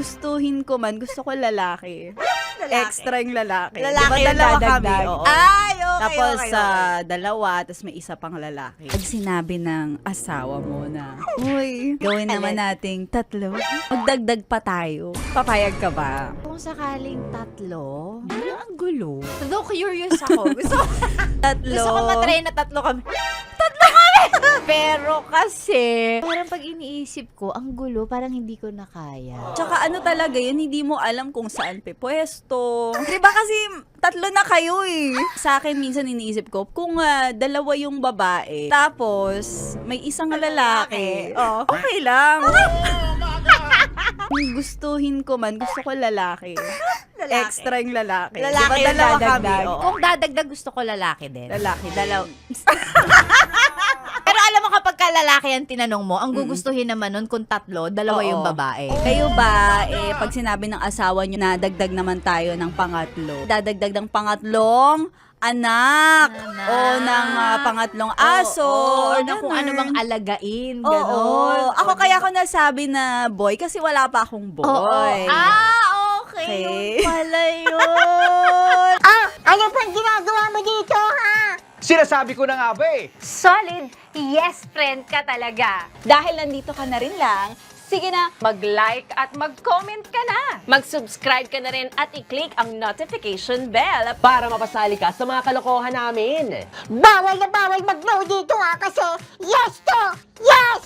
gustuhin ko man, gusto ko lalaki. Lalaki. Extra yung lalaki. Lalaki Diba, yung dalawa dadagdag. kami. Oo. Ay, okay, Tapos okay, sa okay. dalawa, tapos may isa pang lalaki. Pag sinabi ng asawa mo na, uy, gawin naman nating tatlo. Magdagdag pa tayo. Papayag ka ba? Kung sakaling tatlo, ang gulo. Though curious ako. Tatlo. Gusto ko matry na tatlo kami. Pero kasi, parang pag iniisip ko, ang gulo, parang hindi ko na kaya. Tsaka ano talaga yun, hindi mo alam kung saan pipwesto. Diba kasi tatlo na kayo eh. Sa akin minsan iniisip ko, kung dalawa yung babae, tapos may isang lalaki, oh, okay lang. Kung gustuhin ko man, gusto ko lalaki. Lalaki. Extra yung lalaki. Lalaki Diba, yung dalawa dadagdag. kami. Oo. Kung dadagdag, gusto ko lalaki din. Lalaki, dalawa. Pero alam mo kapag ka lalaki ang tinanong mo, ang gugustuhin naman nun kung tatlo, dalawa Oo. yung babae. Kayo ba, pag sinabi ng asawa nyo na dagdag naman tayo ng pangatlo, dadagdag ng pangatlong anak, o ng pangatlong aso, or na ganun. kung ano bang alagain, Oo. gano'n. Ako kaya ako nasabi na boy kasi wala pa akong boy. Oo. Okay. Okay. Yun pala yun. Ano pang ginagawa mo dito, ha? Sinasabi ko na nga ba eh. Solid yes friend ka talaga. Dahil nandito ka na rin lang, sige na, mag-like at mag-comment ka na. Mag-subscribe ka na rin at i-click ang notification bell para mapasali ka sa mga kalokohan namin. Bawal na bawal mag-no dito, ha? Kasi yes to yes!